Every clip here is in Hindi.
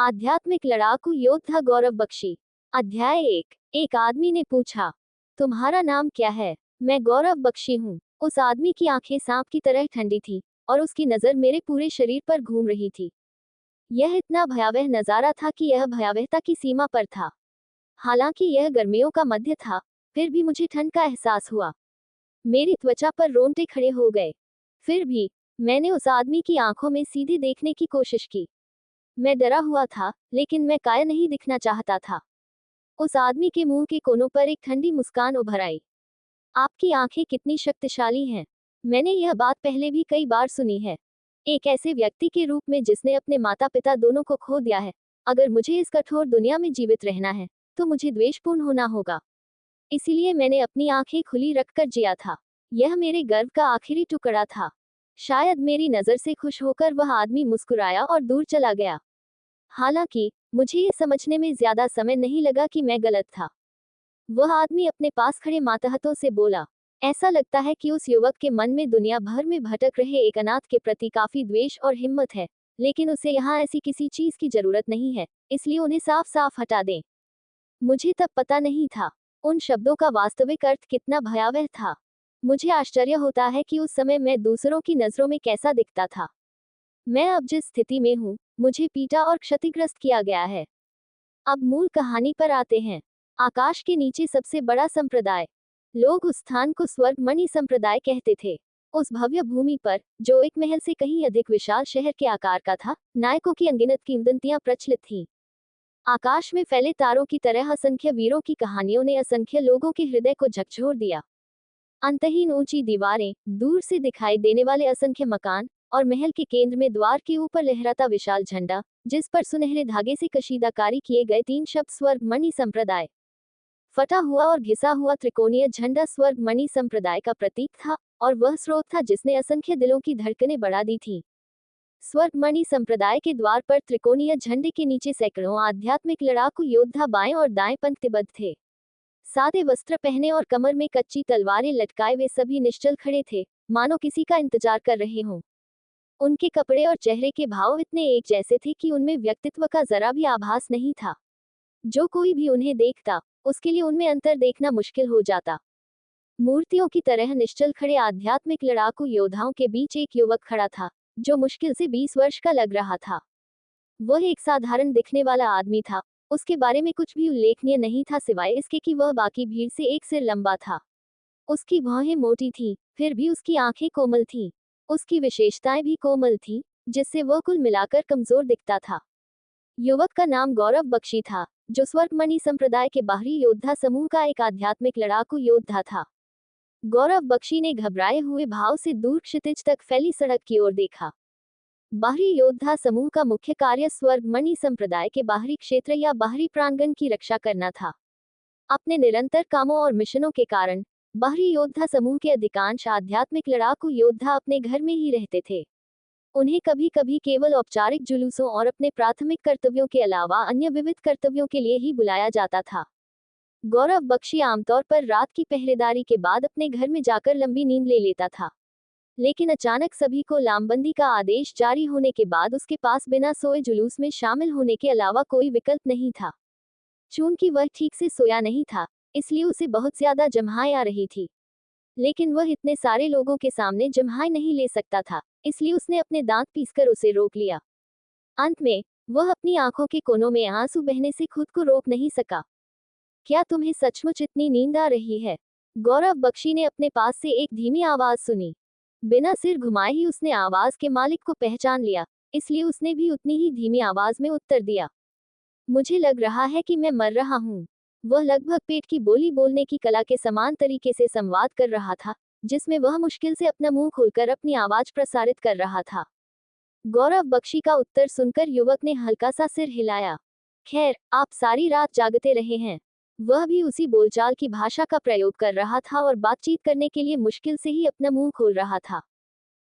आध्यात्मिक लड़ाकू योद्धा गौरव बख्शी। अध्याय एक आदमी ने पूछा, तुम्हारा नाम क्या है? मैं गौरव बख्शी हूँ। उस आदमी की आंखें सांप की तरह ठंडी थी और उसकी नजर मेरे पूरे शरीर पर घूम रही थी। यह इतना भयावह नजारा था कि यह भयावहता की सीमा पर था। हालांकि यह गर्मियों का मध्य था, फिर भी मुझे ठंड का एहसास हुआ। मेरी त्वचा पर रोंगटे खड़े हो गए। फिर भी मैंने उस आदमी की आंखों में सीधे देखने की कोशिश की। मैं डरा हुआ था, लेकिन मैं कायर नहीं दिखना चाहता था। उस आदमी के मुंह के कोनों पर एक ठंडी मुस्कान उभर आई। आपकी आंखें कितनी शक्तिशाली हैं। मैंने यह बात पहले भी कई बार सुनी है। एक ऐसे व्यक्ति के रूप में जिसने अपने माता पिता दोनों को खो दिया है। अगर मुझे इस कठोर दुनिया में जीवित रहना है, तो मुझे द्वेषपूर्ण होना होगा। इसीलिए मैंने अपनी आंखें खुली रखकर जिया था। यह मेरे गर्व का आखिरी टुकड़ा था। शायद मेरी नजर से खुश होकर वह आदमी मुस्कुराया और दूर चला गया। हालांकि मुझे ये समझने में ज्यादा समय नहीं लगा कि मैं गलत था। वह आदमी अपने पास खड़े मातहतों से बोला, ऐसा लगता है कि उस युवक के मन में दुनिया भर में भटक रहे एक अनाथ के प्रति काफी द्वेष और हिम्मत है, लेकिन उसे यहाँ ऐसी किसी चीज की जरूरत नहीं है, इसलिए उन्हें साफ साफ हटा दें। मुझे तब पता नहीं था उन शब्दों का वास्तविक अर्थ कितना भयावह था। मुझे आश्चर्य होता है कि उस समय मैं दूसरों की नजरों में कैसा दिखता था। मैं अब जिस स्थिति में हूँ, मुझे पीटा और क्षतिग्रस्त किया गया है। अब मूल कहानी पर आते हैं। आकाश के नीचे सबसे बड़ा संप्रदाय। लोग उस स्थान को स्वर्ग मणि संप्रदाय कहते थे। उस भव्य भूमि पर, जो एक महल से कहीं अधिक विशाल शहर के आकार का था, नायकों की अनगिनत किंवदंतियां प्रचलित थीं। आकाश में फैले तारों की तरह असंख्य वीरों की कहानियों ने असंख्य लोगों के हृदय को झकझोर दिया। अंतहीन ऊंची दीवारें, दूर से दिखाई देने वाले असंख्य मकान, और महल के केंद्र में द्वार के ऊपर लहराता विशाल झंडा, जिस पर सुनहरे धागे से कशीदाकारी किए गए 3 शब्द स्वर्ग मणि संप्रदाय। फटा हुआ और घिसा हुआ त्रिकोणीय झंडा स्वर्ग मणि संप्रदाय का प्रतीक था, और वह स्रोत था जिसने असंख्य दिलों की धड़कनें बढ़ा दी थीं। स्वर्ग मणि संप्रदाय के द्वार पर त्रिकोणीय झंडे के नीचे सैकड़ों आध्यात्मिक लड़ाकू योद्धा बाएं और दाएं पंक्तिबद्ध थे। सादे वस्त्र पहने और कमर में कच्ची तलवारें लटकाए वे सभी निश्चल खड़े थे, मानो किसी का इंतजार कर रहे हों। उनके कपड़े और चेहरे के भाव इतने एक जैसे थे कि उनमें व्यक्तित्व का जरा भी आभास नहीं था। जो कोई भी उन्हें देखता, उसके लिए उनमें अंतर देखना मुश्किल हो जाता। मूर्तियों की तरह निश्चल खड़े आध्यात्मिक लड़ाकू योद्धाओं के बीच एक युवक खड़ा था, जो मुश्किल से 20 वर्ष का लग रहा था। वह एक साधारण दिखने वाला आदमी था। उसके बारे में कुछ भी उल्लेखनीय नहीं था सिवाय इसके कि वह बाकी भीड़ से एक सिर लंबा था। उसकी भौहें मोटी थीं, फिर भी उसकी आंखें कोमल थीं। उसकी विशेषताएं भी कोमल थीं, जिससे वह कुल मिलाकर कमजोर दिखता था। युवक का नाम गौरव बख्शी था, जो स्वर्गमणि संप्रदाय के बाहरी योद्धा समूह का एक आध्यात्मिक लड़ाकू योद्धा था। गौरव बख्शी ने घबराए हुए भाव से दूर क्षितिज तक फैली सड़क की ओर देखा। बाहरी योद्धा समूह का मुख्य कार्य स्वर्ग मणि संप्रदाय के बाहरी क्षेत्र या बाहरी प्रांगण की रक्षा करना था। अपने निरंतर कामों और मिशनों के कारण बाहरी योद्धा समूह के अधिकांश आध्यात्मिक लड़ाकू योद्धा अपने घर में ही रहते थे। उन्हें कभी कभी केवल औपचारिक जुलूसों और अपने प्राथमिक कर्तव्यों के अलावा अन्य विविध कर्तव्यों के लिए ही बुलाया जाता था। गौरव बख्शी आमतौर पर रात की पहरेदारी के बाद अपने घर में जाकर लंबी नींद ले लेता था। लेकिन अचानक सभी को लामबंदी का आदेश जारी होने के बाद उसके पास बिना सोए जुलूस में शामिल होने के अलावा कोई विकल्प नहीं था। चूंकि वह ठीक से सोया नहीं था, इसलिए उसे बहुत ज्यादा जम्हाई आ रही थी। लेकिन वह इतने सारे लोगों के सामने जम्हाई नहीं ले सकता था, इसलिए उसने अपने दांत पीसकर उसे रोक लिया। अंत में वह अपनी आंखों के कोनों में आंसू बहने से खुद को रोक नहीं सका। क्या तुम्हें सचमुच इतनी नींद आ रही है? गौरव बख्शी ने अपने पास से एक धीमी आवाज सुनी। बिना सिर घुमाए ही उसने आवाज के मालिक को पहचान लिया, इसलिए उसने भी उतनी ही धीमी आवाज में उत्तर दिया, मुझे लग रहा है कि मैं मर रहा हूँ। वह लगभग पेट की बोली बोलने की कला के समान तरीके से संवाद कर रहा था, जिसमें वह मुश्किल से अपना मुंह खोलकर अपनी आवाज प्रसारित कर रहा था। गौरव बख्शी का उत्तर सुनकर युवक ने हल्का सा सिर हिलाया। खैर, आप सारी रात जागते रहे हैं। वह भी उसी बोलचाल की भाषा का प्रयोग कर रहा था और बातचीत करने के लिए मुश्किल से ही अपना मुंह खोल रहा था।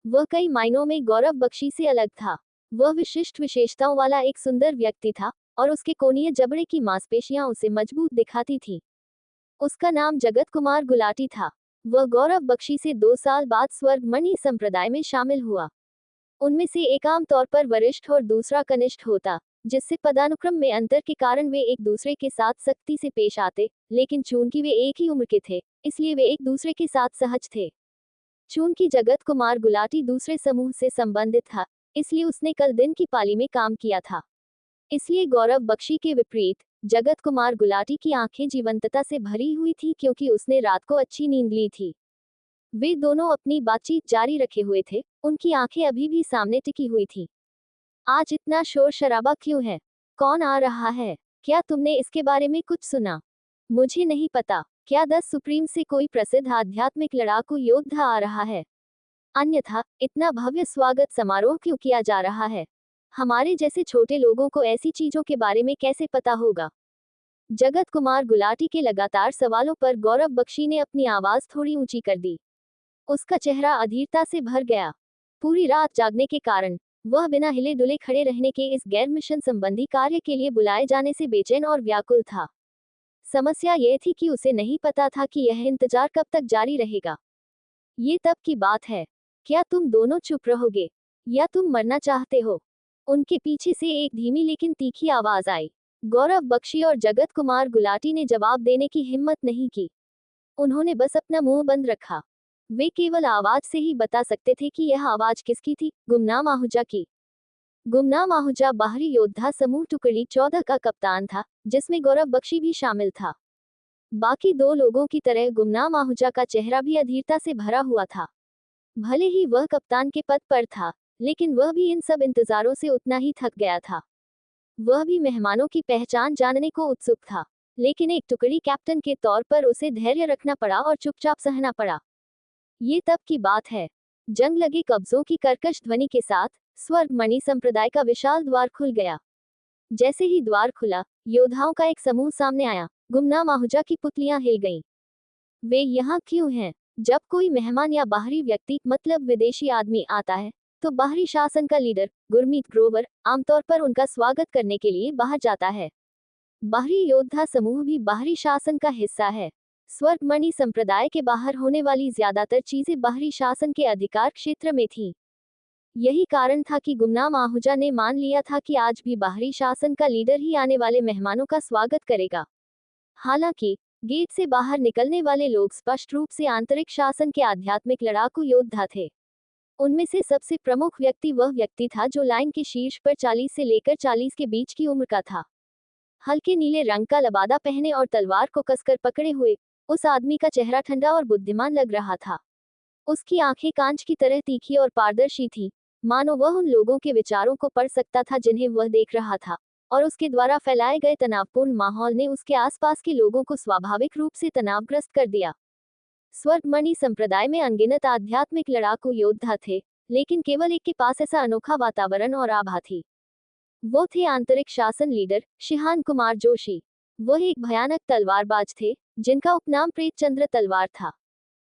वह कई मायनों में गौरव बख्शी से अलग था। वह विशिष्ट विशेषताओं वाला एक सुंदर व्यक्ति था, और उसके कोणीय जबड़े की मांसपेशियां उसे मजबूत दिखाती थीं। उसका नाम जगत कुमार गुलाटी था। वह गौरव बख्शी से 2 साल बाद स्वर्ग मणि संप्रदाय में शामिल हुआ। उनमें से एक आम तौर पर वरिष्ठ और दूसरा कनिष्ठ होता, जिससे पदानुक्रम में अंतर के कारण वे एक दूसरे के साथ सख्ती से पेश आते, लेकिन चूंकि वे एक ही उम्र के थे, इसलिए वे एक दूसरे के साथ सहज थे। चूंकि जगत कुमार गुलाटी दूसरे समूह से संबंधित था, इसलिए उसने कल दिन की पाली में काम किया था। इसलिए गौरव बख्शी के विपरीत जगत कुमार गुलाटी की आंखें जीवंतता से भरी हुई थी, क्योंकि उसने रात को अच्छी नींद ली थी। वे दोनों अपनी बातचीत जारी रखे हुए थे, उनकी आंखें अभी भी सामने टिकी हुई थी। आज इतना शोर शराबा क्यों है? कौन आ रहा है? क्या तुमने इसके बारे में कुछ सुना? मुझे नहीं पता। क्या 10 सुप्रीम से कोई प्रसिद्ध आध्यात्मिक लड़ाकू योद्धा आ रहा है? अन्यथा इतना भव्य स्वागत समारोह क्यों किया जा रहा है? हमारे जैसे छोटे लोगों को ऐसी चीजों के बारे में कैसे पता होगा? जगत कुमार गुलाटी के लगातार सवालों पर गौरव बख्शी ने अपनी आवाज थोड़ी ऊंची कर दी। उसका चेहरा अधीरता से भर गया। पूरी रात जागने के कारण वह बिना हिले डुले खड़े रहने के इस गैर मिशन संबंधी कार्य के लिए बुलाए जाने से बेचैन और व्याकुल था। समस्या यह थी कि उसे नहीं पता था कि यह इंतजार कब तक जारी रहेगा। ये तब की बात है। क्या तुम दोनों चुप रहोगे या तुम मरना चाहते हो? उनके पीछे से एक धीमी लेकिन तीखी आवाज आई। गौरव बख्शी और जगत कुमार गुलाटी ने जवाब देने की हिम्मत नहीं की। उन्होंने बस अपना मुंह बंद रखा। वे केवल आवाज से ही बता सकते थे कि यह आवाज किसकी थी, गुमनाम आहूजा की। गुमनाम आहूजा बाहरी योद्धा समूह टुकड़ी 14 का कप्तान था, जिसमें गौरव बख्शी भी शामिल था। बाकी दो लोगों की तरह गुमनाम आहूजा का चेहरा भी अधीरता से भरा हुआ था। भले ही वह कप्तान के पद पर था, लेकिन वह भी इन सब इंतजारों से उतना ही थक गया था। वह भी मेहमानों की पहचान जानने को उत्सुक था, लेकिन एक टुकड़ी कैप्टन के तौर पर उसे धैर्य रखना पड़ा और चुपचाप सहना पड़ा। ये तब की बात है। जंग लगे कब्जों की कर्कश ध्वनि के साथ स्वर्ग मणि संप्रदाय का विशाल द्वार खुल गया। जैसे ही द्वार खुला, योद्धाओं का एक समूह सामने आया। गुमनाम आहूजा की पुतलियां हिल गईं। वे यहाँ क्यों हैं? जब कोई मेहमान या बाहरी व्यक्ति, मतलब विदेशी आदमी आता है, तो बाहरी शासन का लीडर गुरमीत ग्रोवर आमतौर पर उनका स्वागत करने के लिए बाहर जाता है। बाहरी योद्धा समूह भी बाहरी शासन का हिस्सा है। स्वर्ग मणि संप्रदाय के बाहर होने वाली ज्यादातर चीजें बाहरी शासन के अधिकार क्षेत्र में थीं। यही कारण था कि गुमनाम आहूजा ने मान लिया था कि आज भी बाहरी शासन का लीडर ही आने वाले मेहमानों का स्वागत करेगा। हालांकि गेट से बाहर निकलने वाले लोग स्पष्ट रूप से आंतरिक शासन के आध्यात्मिक लड़ाकू योद्धा थे। उनमें से सबसे प्रमुख व्यक्ति वह व्यक्ति था जो लाइन के शीर्ष पर 40 से लेकर 40 के बीच की उम्र का था। हल्के नीले रंग का लबादा पहने और तलवार को कसकर पकड़े हुए उस आदमी का चेहरा ठंडा और बुद्धिमान लग रहा था। उसकी आंखें कांच की तरह तीखी और पारदर्शी थीं, मानो वह उन लोगों के विचारों को पढ़ सकता था जिन्हें वह देख रहा था, और उसके द्वारा फैलाए गए तनावपूर्ण माहौल ने उसके आसपास के लोगों को स्वाभाविक रूप से तनावग्रस्त कर दिया। स्वर्ग मणि संप्रदाय में अनगिनत आध्यात्मिक लड़ाकू योद्धा थे, लेकिन केवल एक के पास ऐसा अनोखा वातावरण और आभा थी। वो थे आंतरिक शासन लीडर शिहान कुमार जोशी। वह एक भयानक तलवारबाज थे, जिनका उपनाम प्रेतचंद्र तलवार था।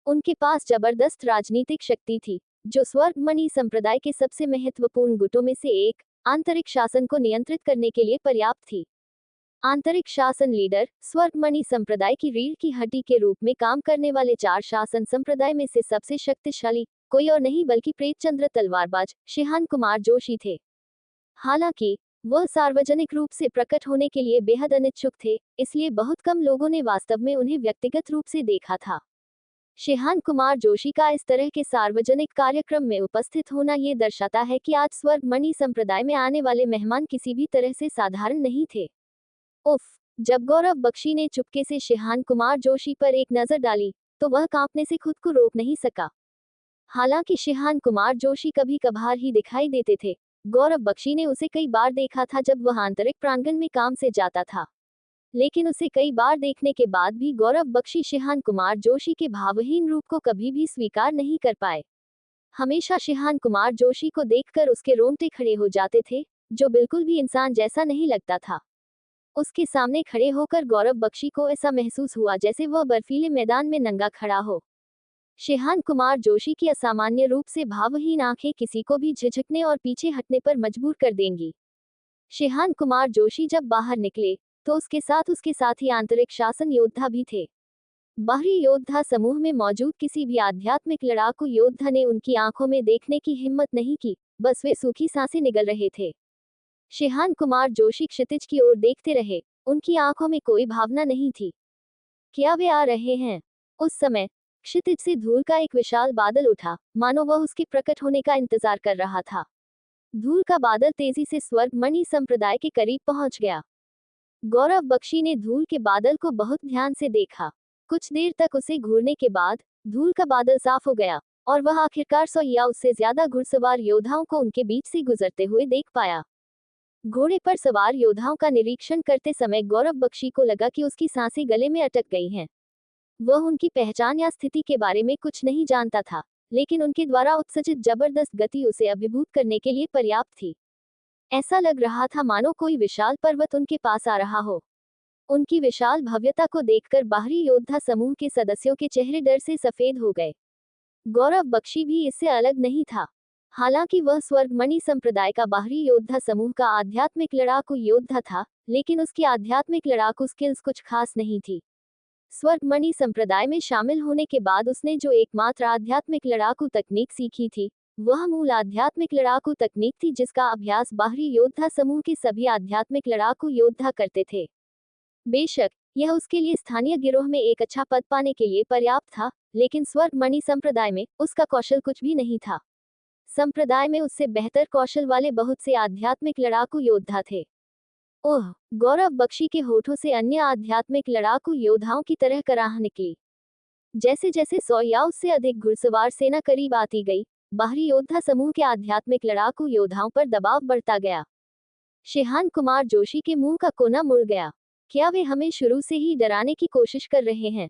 उनके पास जबरदस्त राजनीतिक शक्ति थी, जो स्वर्ग मणि संप्रदाय के सबसे महत्वपूर्ण गुटों में से एक, आंतरिक शासन को नियंत्रित करने के लिए पर्याप्त थी। आंतरिक शासन लीडर स्वर्ग मणि संप्रदाय की रीढ़ की हड्डी के रूप में काम करने वाले 4 शासन संप्रदाय में से सबसे शक्तिशाली कोई और नहीं बल्कि प्रेतचंद्र तलवारबाज शिहान कुमार जोशी थे। हालांकि वह सार्वजनिक रूप से प्रकट होने के लिए बेहद अनिच्छुक थे, इसलिए बहुत कम लोगों ने वास्तव में उन्हें व्यक्तिगत रूप से देखा था। शिहान कुमार जोशी का इस तरह के सार्वजनिक कार्यक्रम में उपस्थित होना ये दर्शाता है कि आज स्वर्ग मणि संप्रदाय में आने वाले मेहमान किसी भी तरह से साधारण नहीं थे। उफ! जब गौरव बख्शी ने चुपके से शिहान कुमार जोशी पर एक नजर डाली, तो वह कांपने से खुद को रोक नहीं सका। हालांकि शिहान कुमार जोशी कभी कभार ही दिखाई देते थे, गौरव बख्शी ने उसे कई बार देखा था जब वह आंतरिक प्रांगण में काम से जाता था। लेकिन उसे कई बार देखने के बाद भी गौरव बख्शी शिहान कुमार जोशी के भावहीन रूप को कभी भी स्वीकार नहीं कर पाए। हमेशा शिहान कुमार जोशी को देखकर उसके रोंगटे खड़े हो जाते थे, जो बिल्कुल भी इंसान जैसा नहीं लगता था। उसके सामने खड़े होकर गौरव बख्शी को ऐसा महसूस हुआ जैसे वह बर्फीले मैदान में नंगा खड़ा हो। शिहान कुमार जोशी की असामान्य रूप से भावहीन आंखें किसी को भी झिझकने और पीछे हटने पर मजबूर कर देंगी। शिहान कुमार जोशी जब बाहर निकले, तो उसके साथ ही आंतरिक शासन योद्धा भी थे। बाहरी योद्धा समूह में मौजूद किसी भी आध्यात्मिक लड़ाकू योद्धा ने उनकी आंखों में देखने की हिम्मत नहीं की, बस वे सूखी सांसें निगल रहे थे। शिहान कुमार जोशी क्षितिज की ओर देखते रहे। उनकी आंखों में कोई भावना नहीं थी। क्या वे आ रहे हैं? उस समय क्षितिज से धूल का एक विशाल बादल उठा, मानो वह उसके प्रकट होने का इंतजार कर रहा था। धूल का बादल तेजी से स्वर्ग मणि संप्रदाय के करीब पहुंच गया। गौरव बख्शी ने धूल के बादल को बहुत ध्यान से देखा। कुछ देर तक उसे घूरने के बाद धूल का बादल साफ हो गया और वह आखिरकार 100 या उससे ज्यादा घुड़सवार योद्धाओं को उनके बीच से गुजरते हुए देख पाया। घोड़े पर सवार योद्धाओं का निरीक्षण करते समय गौरव बख्शी को लगा कि उसकी सांसें गले में अटक गई हैं। वह उनकी पहचान या स्थिति के बारे में कुछ नहीं जानता था, लेकिन उनके द्वारा उत्सर्जित जबरदस्त गति उसे अभिभूत करने के लिए पर्याप्त थी। ऐसा लग रहा था मानो कोई विशाल पर्वत उनके पास आ रहा हो। उनकी विशाल भव्यता को देखकर बाहरी योद्धा समूह के सदस्यों के चेहरे डर से सफेद हो गए। गौरव बख्शी भी इससे अलग नहीं था। हालांकि वह स्वर्गमणि संप्रदाय का बाहरी योद्धा समूह का आध्यात्मिक लड़ाकू योद्धा था, लेकिन उसकी आध्यात्मिक लड़ाकू स्किल्स कुछ खास नहीं थी। स्वर्गमणि संप्रदाय में शामिल होने के बाद उसने जो एकमात्र आध्यात्मिक लड़ाकू तकनीक सीखी थी, वह मूल आध्यात्मिक लड़ाकू तकनीक थी जिसका अभ्यास बाहरी योद्धा समूह के सभी आध्यात्मिक लड़ाकू योद्धा करते थे। बेशक यह उसके लिए स्थानीय गिरोह में एक अच्छा पद पाने के लिए पर्याप्त था, लेकिन स्वर्गमणि संप्रदाय में उसका कौशल कुछ भी नहीं था। संप्रदाय में उससे बेहतर कौशल वाले बहुत से आध्यात्मिक लड़ाकू योद्धा थे। ओह! गौरव बख्शी के होठों से अन्य आध्यात्मिक लड़ाकू योद्धाओं की तरह कराह निकली। जैसे जैसे 100 या उससे अधिक घुड़सवार सेना करीब आती गई, बाहरी योद्धा समूह के आध्यात्मिक लड़ाकू योद्धाओं पर दबाव बढ़ता गया। शिहान कुमार जोशी के मुंह का कोना मुड़ गया। क्या वे हमें शुरू से ही डराने की कोशिश कर रहे हैं?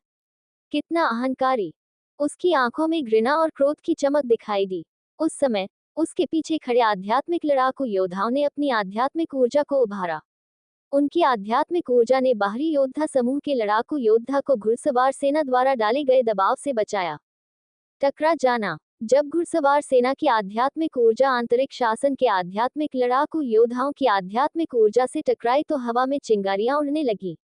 कितना अहंकारी! उसकी आंखों में घृणा और क्रोध की चमक दिखाई दी। उस समय उसके पीछे खड़े आध्यात्मिक लड़ाकू योद्धाओं ने अपनी आध्यात्मिक ऊर्जा को उभारा। उनकी आध्यात्मिक ऊर्जा ने बाहरी योद्धा समूह के लड़ाकू योद्धा को घुड़सवार सेना द्वारा डाले गए दबाव से बचाया। टकरा जाना। जब घुड़सवार सेना की आध्यात्मिक ऊर्जा आंतरिक शासन के आध्यात्मिक लड़ाकू योद्धाओं की आध्यात्मिक ऊर्जा से टकराई तो हवा में चिंगारियां उड़ने लगी।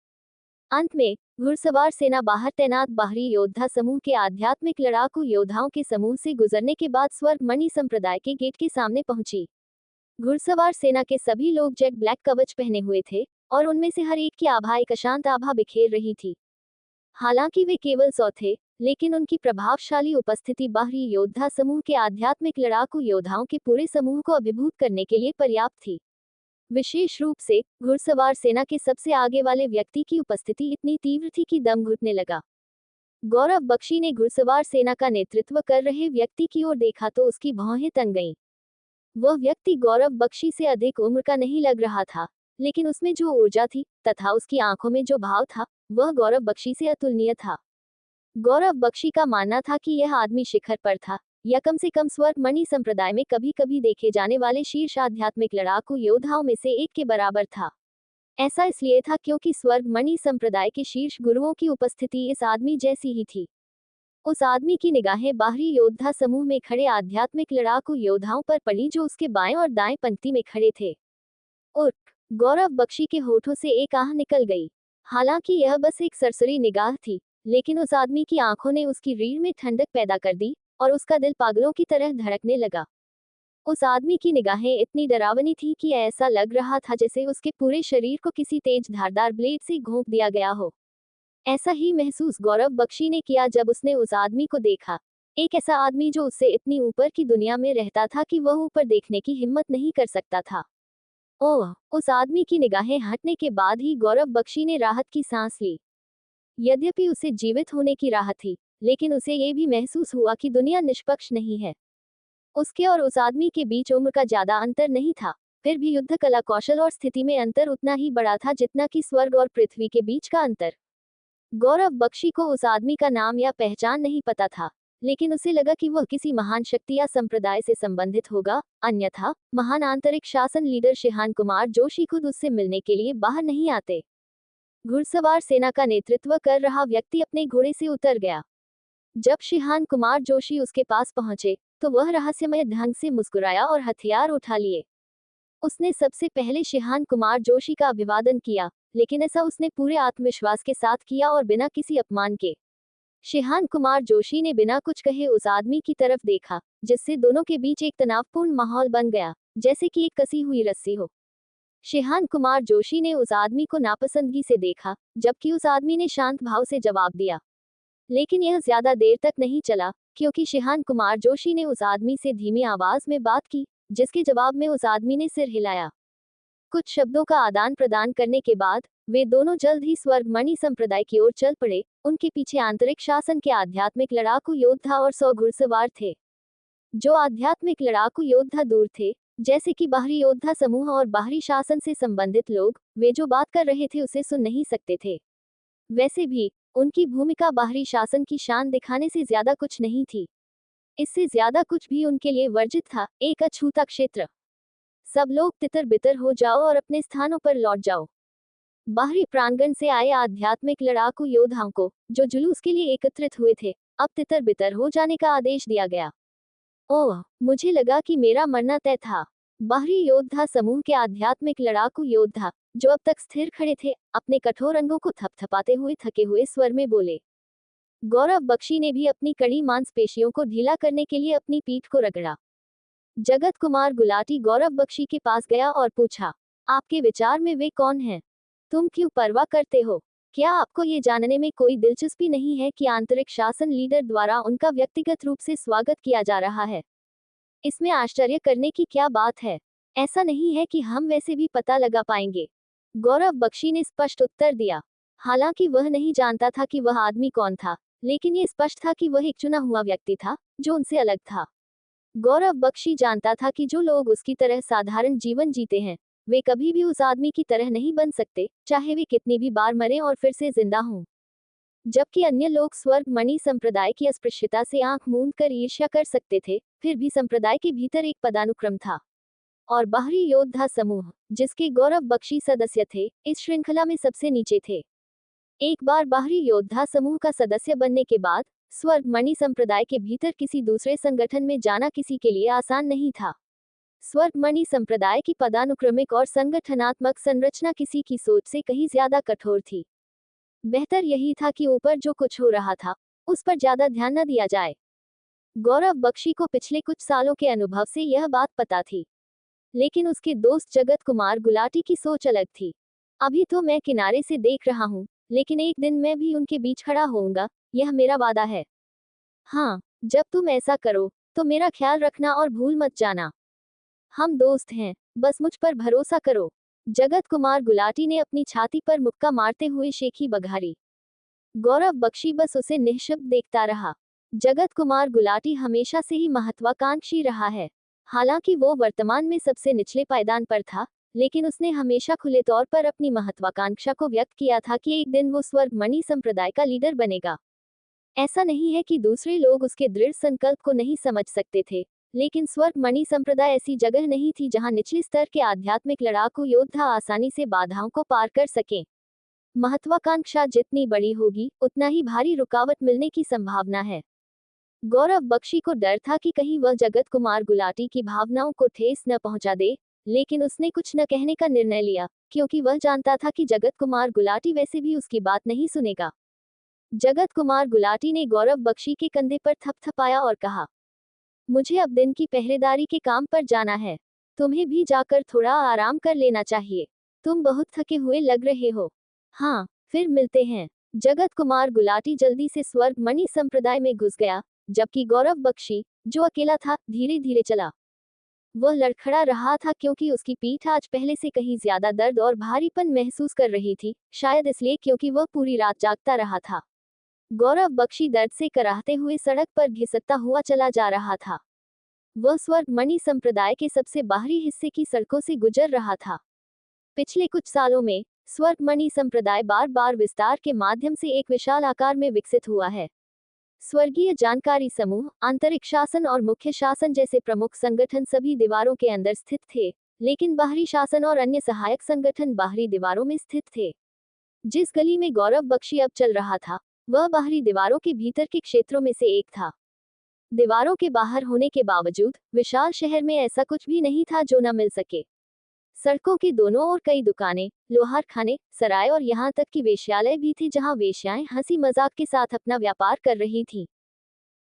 अंत में घुड़सवार सेना बाहर तैनात बाहरी योद्धा समूह के आध्यात्मिक लड़ाकू योद्धाओं के समूह से गुजरने के बाद स्वर्गमणि संप्रदाय के गेट के सामने पहुंची। घुड़सवार सेना के सभी लोग जेट ब्लैक कवच पहने हुए थे और उनमें से हर एक की आभा एक अशांत आभा बिखेर रही थी। हालांकि वे केवल 100 थे, लेकिन उनकी प्रभावशाली उपस्थिति बाहरी योद्धा समूह के आध्यात्मिक लड़ाकू योद्धाओं के पूरे समूह को अभिभूत करने के लिए पर्याप्त थी। विशेष रूप से घुड़सवार सेना के सबसे आगे वाले व्यक्ति की उपस्थिति इतनी तीव्र थी कि दम घुटने लगा। गौरव बख्शी ने घुड़सवार सेना का नेतृत्व कर रहे व्यक्ति की ओर देखा तो उसकी भौहें तन गईं। वह व्यक्ति गौरव बख्शी से अधिक उम्र का नहीं लग रहा था, लेकिन उसमें जो ऊर्जा थी तथा उसकी आंखों में जो भाव था, वह गौरव बख्शी से अतुलनीय था। गौरव बख्शी का मानना था कि यह आदमी शिखर पर था, या कम से कम स्वर्गमणि संप्रदाय में कभी कभी देखे जाने वाले शीर्ष आध्यात्मिक लड़ाकू योद्धाओं में से एक के बराबर था। ऐसा इसलिए था क्योंकि स्वर्गमणि संप्रदाय के शीर्ष गुरुओं की उपस्थिति इस आदमी जैसी ही थी। उस आदमी की निगाहें बाहरी योद्धा समूह में खड़े आध्यात्मिक लड़ाकू योद्धाओं पर पड़ी जो उसके बाएं और दाएं पंक्ति में खड़े थे। उठ! गौरव बख्शी के होठों से एक आह निकल गई। हालांकि यह बस एक सरसरी निगाह थी, लेकिन उस आदमी की आंखों ने उसकी रीढ़ में ठंडक पैदा कर दी और उसका दिल पागलों की तरह धड़कने लगा। उस आदमी की निगाहें इतनी डरावनी थी कि ऐसा लग रहा था जैसे उसके पूरे शरीर को किसी तेज धारदार ब्लेड से घोंप दिया गया हो। ऐसा ही महसूस गौरव बख्शी ने किया जब उसने उस आदमी को देखा। एक ऐसा आदमी जो उससे इतनी ऊपर की दुनिया में रहता था कि वह ऊपर देखने की हिम्मत नहीं कर सकता था। ओह! उस आदमी की निगाहें हटने के बाद ही गौरव बख्शी ने राहत की सांस ली। यद्यपि उसे जीवित होने की राहत थी, लेकिन उसे ये भी महसूस हुआ कि दुनिया निष्पक्ष नहीं है। उसके और उस आदमी के बीच उम्र का ज्यादा अंतर नहीं था, फिर भी युद्ध कला कौशल और स्थिति में अंतर उतना ही बड़ा था जितना कि स्वर्ग और पृथ्वी के बीच का अंतर। गौरव बख्शी को उस आदमी का नाम या पहचान नहीं पता था, लेकिन उसे लगा कि वह किसी महान शक्ति या संप्रदाय से संबंधित होगा, अन्यथा महान आंतरिक शासन लीडर शिहान कुमार जोशी खुद उससे मिलने के लिए बाहर नहीं आते। घुड़सवार सेना का नेतृत्व कर रहा व्यक्ति अपने घोड़े से उतर गया। जब शिहान कुमार जोशी उसके पास पहुंचे, तो वह रहस्यमय ढंग से मुस्कुराया और हथियार उठा लिए। उसने सबसे पहले शिहान कुमार जोशी का अभिवादन किया, लेकिन ऐसा उसने पूरे आत्मविश्वास के साथ किया और बिना किसी अपमान के। शिहान कुमार जोशी ने बिना कुछ कहे उस आदमी की तरफ देखा, जिससे दोनों के बीच एक तनावपूर्ण माहौल बन गया, जैसे कि एक कसी हुई रस्सी हो। शिहान कुमार जोशी ने उस आदमी को नापसंदगी से देखा, जबकि उस आदमी ने शांत भाव से जवाब दिया। लेकिन यह ज्यादा देर तक नहीं चला, क्योंकि शिहान कुमार जोशी ने उस आदमी से धीमी आवाज में बात की, जिसके जवाब में उस आदमी ने सिर हिलाया। कुछ शब्दों का आदान प्रदान करने के बाद वे दोनों जल्द ही स्वर्ग मणि संप्रदाय की ओर चल पड़े। उनके पीछे आंतरिक शासन के आध्यात्मिक लड़ाकू योद्धा और 100 घुड़सवार थे। जो आध्यात्मिक लड़ाकू योद्धा दूर थे, जैसे कि बाहरी योद्धा समूह और बाहरी शासन से संबंधित लोग, वे जो बात कर रहे थे उसे सुन नहीं सकते थे। वैसे भी उनकी भूमिका बाहरी शासन की शान दिखाने से ज्यादा कुछ नहीं थी। इससे ज्यादा कुछ भी उनके लिए वर्जित था, एक अछूता क्षेत्र। सब लोग तितर बितर हो जाओ और अपने स्थानों पर लौट जाओ। बाहरी प्रांगण से आए आध्यात्मिक लड़ाकू योद्धाओं को, जो जुलूस के लिए एकत्रित हुए थे, अब तितर बितर हो जाने का आदेश दिया गया। ओह, मुझे लगा कि मेरा मरना तय था। बाहरी योद्धा समूह के आध्यात्मिक लड़ाकू योद्धा, जो अब तक स्थिर खड़े थे, अपने कठोर अंगों को थपथपाते हुए थके हुए स्वर में बोले। गौरव बख्शी ने भी अपनी कड़ी मांसपेशियों को ढीला करने के लिए अपनी पीठ को रगड़ा। जगत कुमार गुलाटी गौरव बख्शी के पास गया और पूछा, आपके विचार में वे कौन हैं? तुम क्यों परवाह करते हो? क्या आपको ये जानने में कोई दिलचस्पी नहीं है कि आंतरिक शासन लीडर द्वारा उनका व्यक्तिगत रूप से स्वागत किया जा रहा है? इसमें आश्चर्य करने की क्या बात है? ऐसा नहीं है कि हम वैसे भी पता लगा पाएंगे। गौरव बख्शी ने स्पष्ट उत्तर दिया। हालांकि वह नहीं जानता था कि वह आदमी कौन था, लेकिन ये स्पष्ट था कि वह एक चुना हुआ व्यक्ति था, जो उनसे अलग था। गौरव बख्शी जानता था कि जो लोग उसकी तरह साधारण जीवन जीते हैं, वे कभी भी उस आदमी की तरह नहीं बन सकते, चाहे वे कितनी भी बार मरें और फिर से जिंदा हों। जबकि अन्य लोग स्वर्ग मणि संप्रदाय की अस्पृश्यता से आंख मूंद कर ईर्ष्या कर सकते थे, फिर भी संप्रदाय के भीतर एक पदानुक्रम था। और बाहरी योद्धा समूह, जिसके गौरव बख्शी सदस्य थे, इस श्रृंखला में सबसे नीचे थे। एक बार बाहरी योद्धा समूह का सदस्य बनने के बाद स्वर्ग मणि संप्रदाय के भीतर किसी दूसरे संगठन में जाना किसी के लिए आसान नहीं था। स्वर्ग मणि संप्रदाय की पदानुक्रमिक और संगठनात्मक संरचना किसी की सोच से कहीं ज्यादा कठोर थी। बेहतर यही था कि ऊपर जो कुछ हो रहा था, उस पर ज्यादा ध्यान न दिया जाए। गौरव बख्शी को पिछले कुछ सालों के अनुभव से यह बात पता थी, लेकिन उसके दोस्त जगत कुमार गुलाटी की सोच अलग थी। अभी तो मैं किनारे से देख रहा हूँ, लेकिन एक दिन मैं भी उनके बीच खड़ा होऊंगा, यह मेरा वादा है। हाँ, जब तुम ऐसा करो, तो मेरा ख्याल रखना और भूल मत जाना। हम दोस्त हैं, बस मुझ पर भरोसा करो। जगत कुमार गुलाटी ने अपनी छाती पर मुक्का मारते हुए शेखी बघारी। गौरव बख्शी बस उसे निःशब्द देखता रहा। जगत कुमार गुलाटी हमेशा से ही महत्वाकांक्षी रहा है। हालांकि वो वर्तमान में सबसे निचले पायदान पर था, लेकिन उसने हमेशा खुले तौर पर अपनी महत्वाकांक्षा को व्यक्त किया था कि एक दिन वो स्वर्ग मणि संप्रदाय का लीडर बनेगा। ऐसा नहीं है कि दूसरे लोग उसके दृढ़ संकल्प को नहीं समझ सकते थे, लेकिन स्वर्ग मणि संप्रदाय ऐसी जगह नहीं थी जहां निचले स्तर के आध्यात्मिक लड़ाकू योद्धा आसानी से बाधाओं को पार कर सकें। महत्वाकांक्षा जितनी बड़ी होगी, उतना ही भारी रुकावट मिलने की संभावना है। गौरव बख्शी को डर था कि कहीं वह जगत कुमार गुलाटी की भावनाओं को ठेस न पहुंचा दे, लेकिन उसने कुछ न कहने का निर्णय लिया, क्योंकि वह जानता था कि जगत कुमार गुलाटी वैसे भी उसकी बात नहीं सुनेगा। जगत कुमार गुलाटी ने गौरव बख्शी के कंधे पर थपथपाया और कहा, मुझे अब दिन की पहरेदारी के काम पर जाना है। तुम्हें भी जाकर थोड़ा आराम कर लेना चाहिए। तुम बहुत थके हुए लग रहे हो। हाँ, फिर मिलते हैं। जगत कुमार गुलाटी जल्दी से स्वर्ग मणि संप्रदाय में घुस गया, जबकि गौरव बख्शी, जो अकेला था, धीरे धीरे चला। वह लड़खड़ा रहा था क्योंकि उसकी पीठ आज पहले से कहीं ज्यादा दर्द और भारीपन महसूस कर रही थी, शायद इसलिए क्योंकि वह पूरी रात जागता रहा था। गौरव बख्शी दर्द से कराहते हुए सड़क पर घिसकता हुआ चला जा रहा था। वह स्वर्ग मणि संप्रदाय के सबसे बाहरी हिस्से की सड़कों से गुजर रहा था। पिछले कुछ सालों में स्वर्ग मणि संप्रदाय बार बार विस्तार के माध्यम से एक विशाल आकार में विकसित हुआ है। स्वर्गीय जानकारी समूह, आंतरिक शासन और मुख्य शासन जैसे प्रमुख संगठन सभी दीवारों के अंदर स्थित थे, लेकिन बाहरी शासन और अन्य सहायक संगठन बाहरी दीवारों में स्थित थे। जिस गली में गौरव बख्शी अब चल रहा था, वह बाहरी दीवारों के भीतर के क्षेत्रों में से एक था। दीवारों के बाहर होने के बावजूद विशाल शहर में ऐसा कुछ भी नहीं था जो न मिल सके। सड़कों के दोनों ओर कई दुकानें, लोहार खाने, सराय और यहाँ तक कि वेश्यालय भी थी जहाँ वेश्याएं हंसी मजाक के साथ अपना व्यापार कर रही थीं।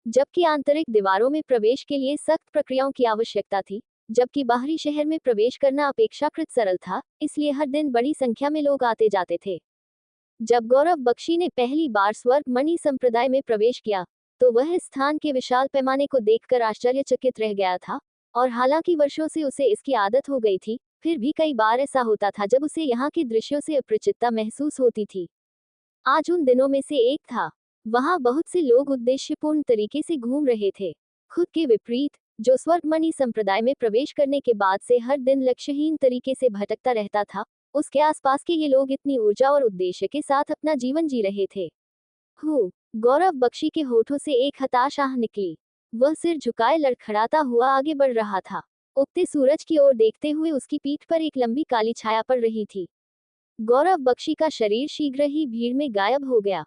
जबकि आंतरिक दीवारों में प्रवेश के लिए सख्त प्रक्रियाओं की आवश्यकता थी, जबकि बाहरी शहर में प्रवेश करना अपेक्षाकृत सरल था, इसलिए हर दिन बड़ी संख्या में लोग आते जाते थे। जब गौरव बख्शी ने पहली बार स्वर्ग मणि संप्रदाय में प्रवेश किया, तो वह इस स्थान के विशाल पैमाने को देखकर आश्चर्यचकित रह गया था। और हालांकि वर्षों से उसे इसकी आदत हो गई थी, फिर भी कई बार ऐसा होता था जब उसे यहाँ के दृश्यों से अपरिचितता महसूस होती थी। आज उन दिनों में से एक था। वहां बहुत से लोग उद्देश्यपूर्ण तरीके से घूम रहे थे। खुद के विपरीत, जो स्वर्गमणि संप्रदाय में प्रवेश करने के बाद से हर दिन लक्ष्यहीन तरीके से भटकता रहता था, उसके आसपास के ये लोग इतनी ऊर्जा और उद्देश्य के साथ अपना जीवन जी रहे थे। गौरव बख्शी के होठों से एक हताश आह निकली। वह सिर झुकाए लड़खड़ाता हुआ आगे बढ़ रहा था। उगते सूरज की ओर देखते हुए उसकी पीठ पर एक लंबी काली छाया पड़ रही थी। गौरव बख्शी का शरीर शीघ्र ही भीड़ में गायब हो गया।